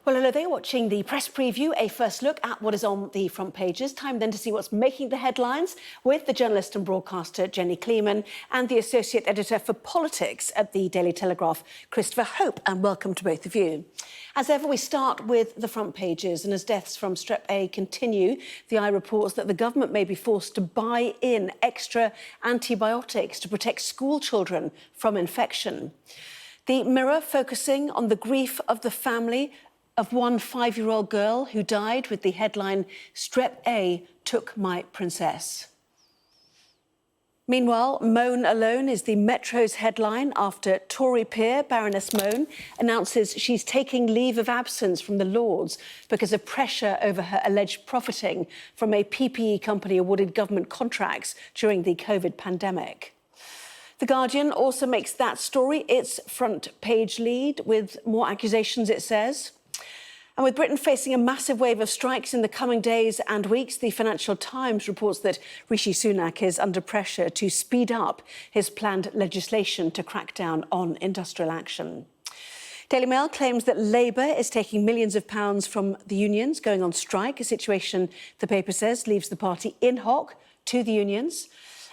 Well, hello there, watching the press preview, a first look at what is on the front pages. Time then to see what's making the headlines with the journalist and broadcaster Jenny Kleeman and the associate editor for politics at the Daily Telegraph, Christopher Hope, and welcome to both of you. As ever, we start with the front pages, and as deaths from strep A continue, the Eye reports that the government may be forced to buy in extra antibiotics to protect school children from infection. The Mirror focusing on the grief of the family of one 5-year-old girl who died with the headline, "Strep A took my princess." Meanwhile, Mone alone is the Metro's headline after Tory peer Baroness Mone announces she's taking leave of absence from the Lords because of pressure over her alleged profiting from a PPE company awarded government contracts during the COVID pandemic. The Guardian also makes that story its front page lead with more accusations, it says. And with Britain facing a massive wave of strikes in the coming days and weeks, the Financial Times reports that Rishi Sunak is under pressure to speed up his planned legislation to crack down on industrial action. Daily Mail claims that Labour is taking millions of pounds from the unions going on strike, a situation the paper says leaves the party in hock to the unions.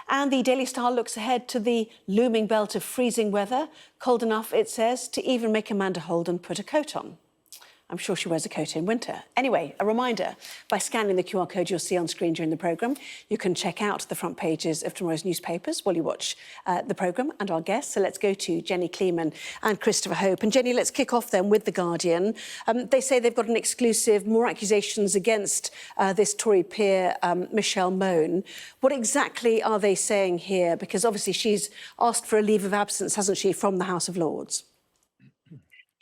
And the Daily Star looks ahead to the looming belt of freezing weather, cold enough, it says, to even make Amanda Holden put a coat on. I'm sure she wears a coat in winter. Anyway, a reminder, by scanning the QR code you'll see on screen during the programme, you can check out the front pages of tomorrow's newspapers while you watch the programme and our guests. So let's go to Jenny Kleeman and Christopher Hope. And Jenny, let's kick off then with The Guardian. They say they've got an exclusive, more accusations against this Tory peer, Michelle Mone. What exactly are they saying here? Because obviously she's asked for a leave of absence, hasn't she, from the House of Lords?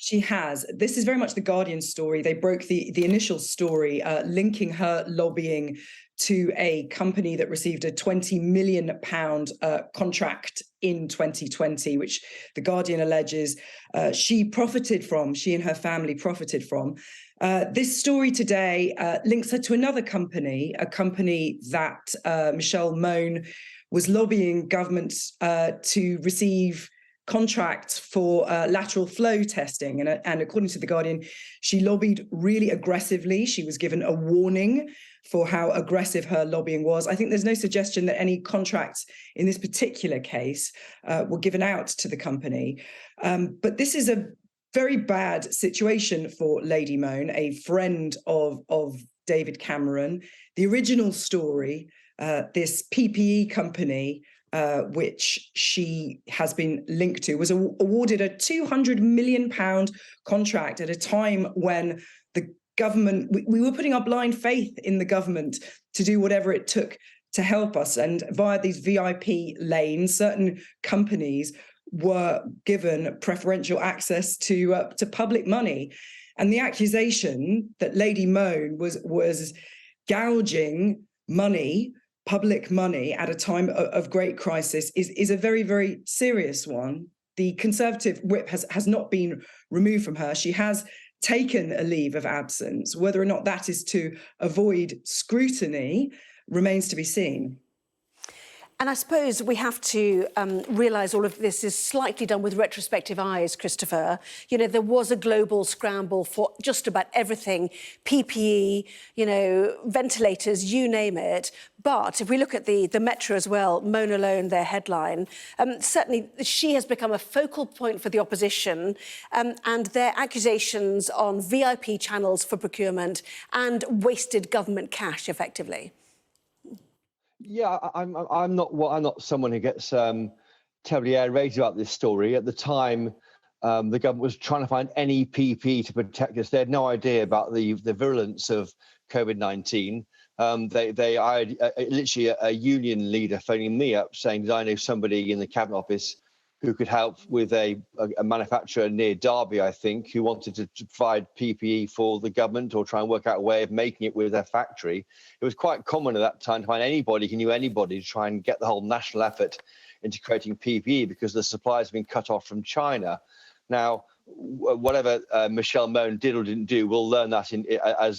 She has. This is very much the Guardian story. They broke the initial story linking her lobbying to a company that received a £20 million contract in 2020, which the Guardian alleges she and her family profited from. This story today links her to another company, a company that Michelle Mone was lobbying governments to receive contracts for lateral flow testing. And according to The Guardian, she lobbied really aggressively. She was given a warning for how aggressive her lobbying was. I think there's no suggestion that any contracts in this particular case were given out to the company. But this is a very bad situation for Lady Mone, a friend of David Cameron. The original story, this PPE company, which she has been linked to, was awarded a £200 million contract at a time when the government, we were putting our blind faith in the government to do whatever it took to help us. And via these VIP lanes, certain companies were given preferential access to public money. And the accusation that Lady Mone was gouging money, public money, at a time of great crisis is a very, very serious one. The Conservative whip has not been removed from her. She has taken a leave of absence. Whether or not that is to avoid scrutiny remains to be seen. And I suppose we have to realise all of this is slightly done with retrospective eyes, Christopher. You know, there was a global scramble for just about everything, PPE, you know, ventilators, you name it. But if we look at the Metro as well, Mone alone, their headline, certainly she has become a focal point for the opposition and their accusations on VIP channels for procurement and wasted government cash, effectively. Yeah, I'm not someone who gets terribly aerated about this story. At the time, the government was trying to find any PPE to protect us. They had no idea about the virulence of COVID-19. I had literally a union leader phoning me up saying that I know somebody in the Cabinet Office who could help with a manufacturer near Derby, I think, who wanted to provide PPE for the government or try and work out a way of making it with their factory. It was quite common at that time to find anybody who knew anybody to try and get the whole national effort into creating PPE because the supplies have been cut off from China. Now, whatever Michelle Mone did or didn't do, we'll learn that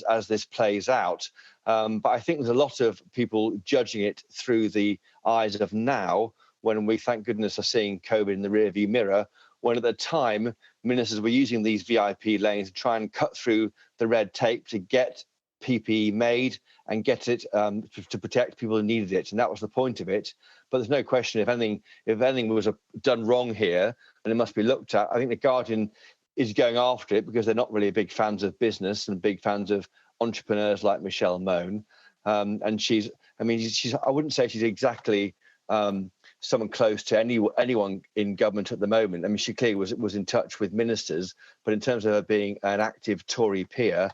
as this plays out. But I think there's a lot of people judging it through the eyes of now, when we, thank goodness, are seeing COVID in the rearview mirror, when at the time ministers were using these VIP lanes to try and cut through the red tape to get PPE made and get it to protect people who needed it, and that was the point of it. But there's no question if anything was done wrong here, and it must be looked at. I think the Guardian is going after it because they're not really big fans of business and big fans of entrepreneurs like Michelle Mone. And I wouldn't say she's exactly someone close to anyone in government at the moment. I mean, she clearly was in touch with ministers, but in terms of her being an active Tory peer,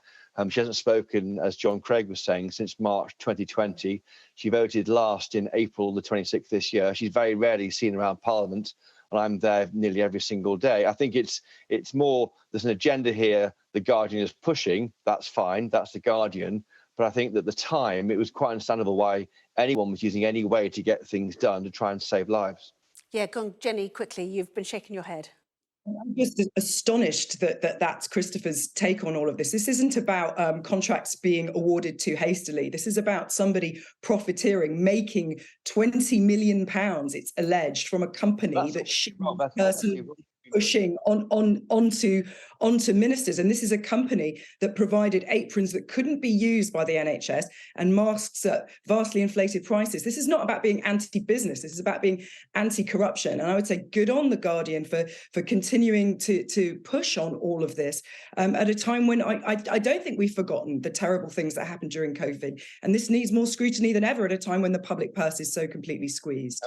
she hasn't spoken, as John Craig was saying, since March 2020. She voted last in April the 26th this year. She's very rarely seen around Parliament, and I'm there nearly every single day. I think it's more, there's an agenda here the Guardian is pushing. That's fine. That's the Guardian. But I think that at the time, it was quite understandable why anyone was using any way to get things done to try and save lives. Yeah, go on, Jenny, quickly. You've been shaking your head. I'm just astonished that that's Christopher's take on all of this. This isn't about contracts being awarded too hastily. This is about somebody profiteering, making £20 million, it's alleged, from a company that she personally pushing onto ministers. And this is a company that provided aprons that couldn't be used by the NHS and masks at vastly inflated prices. This is not about being anti-business. This is about being anti-corruption. And I would say good on the Guardian for continuing to push on all of this at a time when I don't think we've forgotten the terrible things that happened during COVID. And this needs more scrutiny than ever at a time when the public purse is so completely squeezed.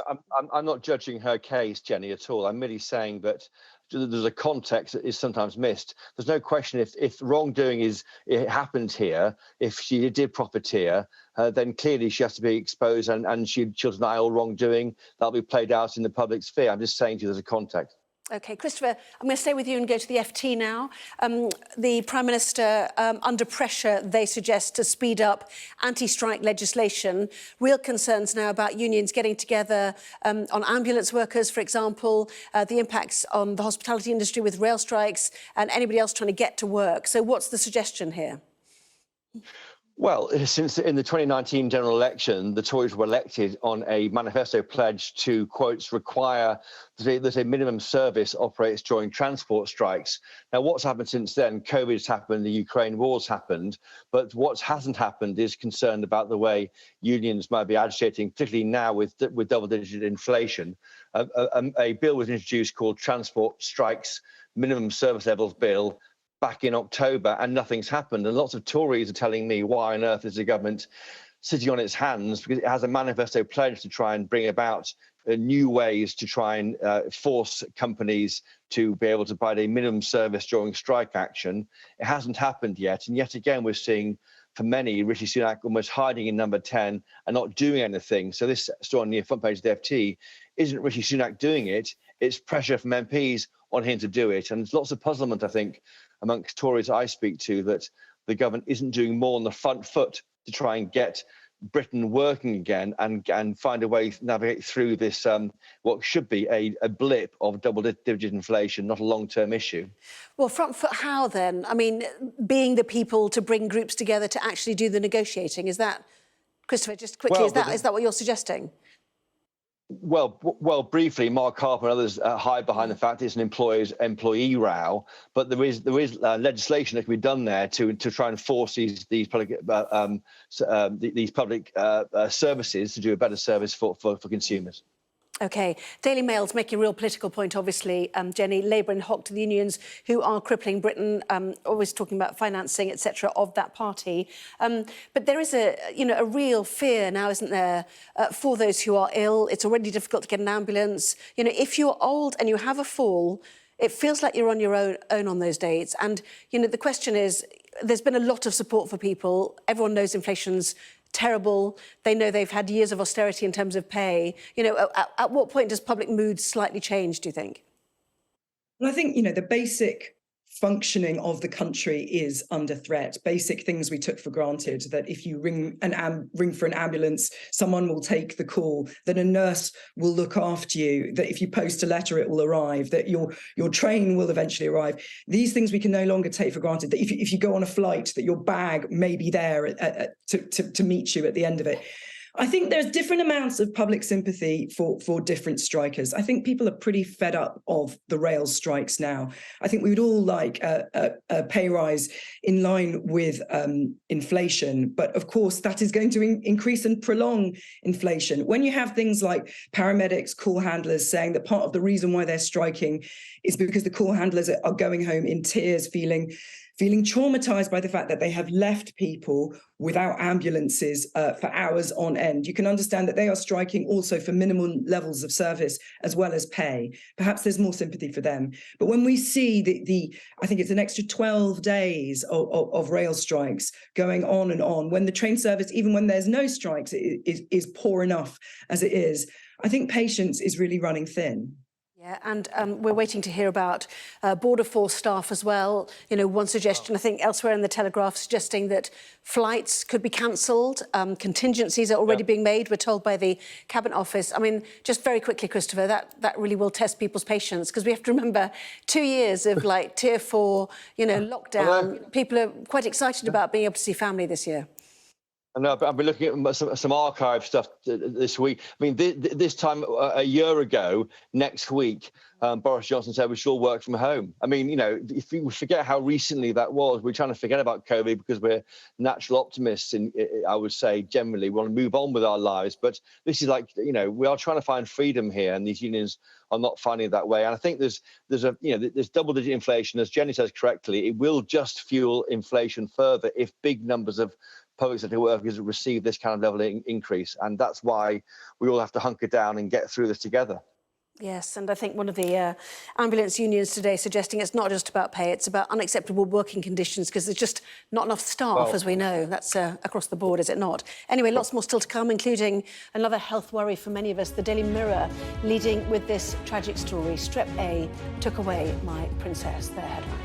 I'm not judging her case, Jenny, at all. I'm merely saying that there's a context that is sometimes missed. There's no question if wrongdoing it happened here, if she did profiteer, then clearly she has to be exposed and she'll deny all wrongdoing. That'll be played out in the public sphere. I'm just saying to you there's a context. OK, Christopher, I'm going to stay with you and go to the FT now. The Prime Minister, under pressure, they suggest, to speed up anti-strike legislation. Real concerns now about unions getting together on ambulance workers, for example, the impacts on the hospitality industry with rail strikes and anybody else trying to get to work. So what's the suggestion here? Well, since in the 2019 general election, the Tories were elected on a manifesto pledge to, quotes, require that a minimum service operates during transport strikes. Now, what's happened since then? COVID's happened, the Ukraine war's happened, but what hasn't happened is concerned about the way unions might be agitating, particularly now with double-digit inflation. A bill was introduced called Transport Strikes Minimum Service Levels Bill back in October, and nothing's happened. And lots of Tories are telling me, why on earth is the government sitting on its hands? Because it has a manifesto pledge to try and bring about new ways to try and force companies to be able to provide a minimum service during strike action. It hasn't happened yet. And yet again, we're seeing, for many, Rishi Sunak almost hiding in number 10 and not doing anything. So this story on the front page of the FT isn't Rishi Sunak doing it. It's pressure from MPs on him to do it. And there's lots of puzzlement, I think, amongst Tories I speak to, that the government isn't doing more on the front foot to try and get Britain working again and find a way to navigate through this, what should be a blip of double-digit inflation, not a long-term issue. Well, front foot how then? I mean, being the people to bring groups together to actually do the negotiating, is that, Christopher, just quickly, is that what you're suggesting? Well, briefly, Mark Harper and others hide behind the fact it's an employers-employee row, but there is legislation that can be done there to try and force these public services to do a better service for consumers. OK. Daily Mail's making a real political point, obviously, Jenny. Labour and Hock to the unions who are crippling Britain, always talking about financing, etc., of that party. But there is a real fear now, isn't there, for those who are ill. It's already difficult to get an ambulance. You know, if you're old and you have a fall, it feels like you're on your own on those days. And, you know, the question is, there's been a lot of support for people. Everyone knows inflation's terrible. They know they've had years of austerity in terms of pay. You know, at what point does public mood slightly change, do you think? Well, I think, you know, the basic functioning of the country is under threat. Basic things we took for granted, that if you ring for an ambulance, someone will take the call, that a nurse will look after you, that if you post a letter, it will arrive, that your train will eventually arrive. These things we can no longer take for granted, that if you go on a flight, that your bag may be there to meet you at the end of it. I think there's different amounts of public sympathy for different strikers. I think people are pretty fed up of the rail strikes now. I think we would all like a pay rise in line with inflation, but of course that is going to increase and prolong inflation. When you have things like paramedics, call handlers saying that part of the reason why they're striking is because the call handlers are going home in tears, feeling traumatized by the fact that they have left people without ambulances for hours on end. You can understand that they are striking also for minimum levels of service as well as pay. Perhaps there's more sympathy for them. But when we see I think it's an extra 12 days of rail strikes going on and on, when the train service, even when there's no strikes, is poor enough as it is, I think patience is really running thin. Yeah, and we're waiting to hear about Border Force staff as well. You know, one suggestion, I think, elsewhere in the Telegraph suggesting that flights could be cancelled. Contingencies are already being made, we're told, by the Cabinet Office. I mean, just very quickly, Christopher, that really will test people's patience, because we have to remember 2 years of, like, Tier 4, you know, lockdown. People are quite excited about being able to see family this year. I know, but I've been looking at some archive stuff this week. I mean, this time a year ago, next week, Boris Johnson said we should all work from home. I mean, you know, if we forget how recently that was, we're trying to forget about COVID because we're natural optimists. And I would say generally we want to move on with our lives. But this is like, you know, we are trying to find freedom here, and these unions are not finding it that way. And I think there's double-digit inflation, as Jenny says correctly. It will just fuel inflation further if big numbers of public sector workers receive this kind of level of increase. And that's why we all have to hunker down and get through this together. Yes, and I think one of the ambulance unions today suggesting it's not just about pay, it's about unacceptable working conditions, because there's just not enough staff, as we know. That's across the board, is it not? Anyway, lots more still to come, including another health worry for many of us. The Daily Mirror leading with this tragic story. Strep A took away my princess, their headline.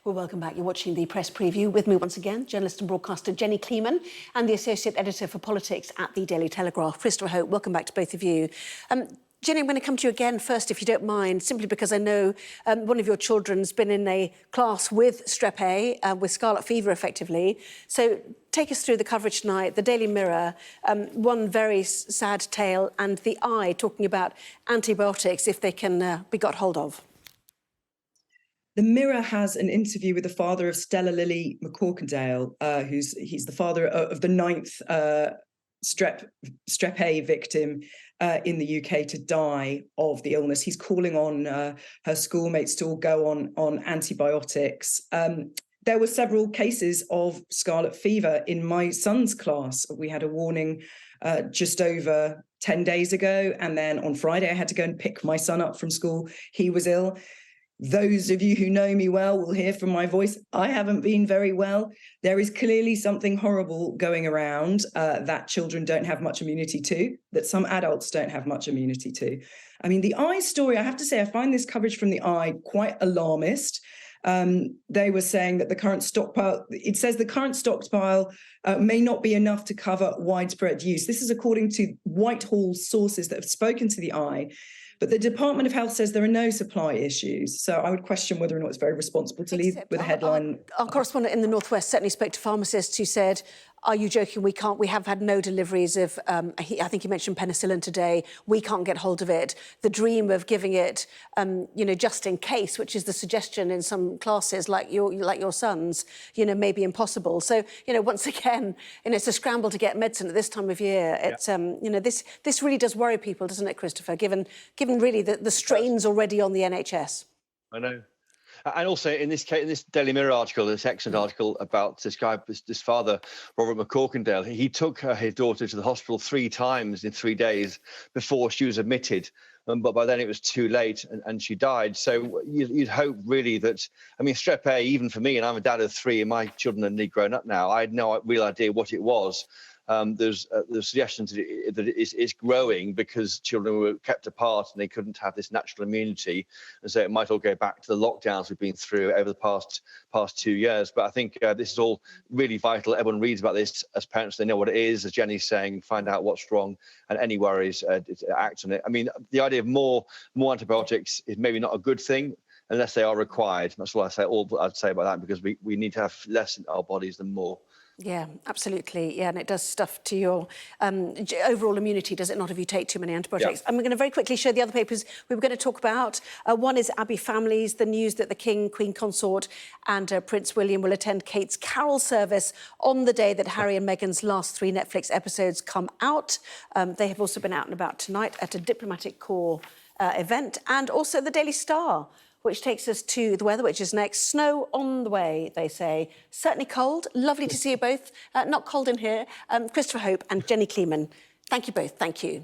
Well, welcome back. You're watching the press preview with me once again, journalist and broadcaster Jenny Kleeman, and the associate editor for politics at the Daily Telegraph, Christopher Hope. Welcome back to both of you. Jenny, I'm going to come to you again first, if you don't mind, simply because I know one of your children's been in a class with Strep A, with scarlet fever, effectively. So take us through the coverage tonight. The Daily Mirror, one very sad tale, and the Eye talking about antibiotics, if they can be got hold of. The Mirror has an interview with the father of Stella Lily McCorkindale, he's the father of the 9th Strep A victim in the UK to die of the illness. He's calling on her schoolmates to all go on antibiotics. There were several cases of scarlet fever in my son's class. We had a warning just over 10 days ago, and then on Friday I had to go and pick my son up from school. He was ill. Those of you who know me well will hear from my voice, I haven't been very well. There is clearly something horrible going around that children don't have much immunity to, that some adults don't have much immunity to. I mean, the Eye story, I have to say, I find this coverage from the Eye quite alarmist. They were saying that the current stockpile, it says the current stockpile may not be enough to cover widespread use. This is according to Whitehall sources that have spoken to the Eye. But the Department of Health says there are no supply issues. So I would question whether or not it's very responsible to leave with a headline. Our correspondent in the Northwest certainly spoke to pharmacists who said, are you joking? We have had no deliveries of, I think you mentioned penicillin today. We can't get hold of it. The dream of giving it, just in case, which is the suggestion in some classes like your son's, may be impossible. So, once again, it's a scramble to get medicine at this time of year. It's, this really does worry people, doesn't it, Christopher? Given really the strains already on the NHS. I know. And also in this case, in this Daily Mirror article, this excellent article about this guy, this father, Robert McCorkindale, he took his daughter to the hospital 3 times in 3 days before she was admitted. But by then it was too late and she died. So you'd hope really that, I mean, Strep A, even for me, and I'm a dad of 3 and my children are nearly grown up now, I had no real idea what it was. there's suggestions that it's growing because children were kept apart and they couldn't have this natural immunity, and so it might all go back to the lockdowns we've been through over the past 2 years. But I think this is all really vital. Everyone reads about this as parents; they know what it is. As Jenny's saying, find out what's wrong, and any worries, act on it. I mean, the idea of more antibiotics is maybe not a good thing unless they are required. That's all I'd say about that, because we need to have less in our bodies than more. Yeah, absolutely. Yeah, and it does stuff to your overall immunity, does it not, if you take too many antibiotics? Yeah. And we're going to very quickly show the other papers we were going to talk about. One is Abbey Families, the news that the King, Queen Consort and Prince William will attend Kate's carol service on the day that Harry and Meghan's last 3 Netflix episodes come out. They have also been out and about tonight at a diplomatic corps event, and also the Daily Star, which takes us to the weather, which is next. Snow on the way, they say. Certainly cold. Lovely to see you both. Not cold in here. Christopher Hope and Jenny Kleeman. Thank you both. Thank you.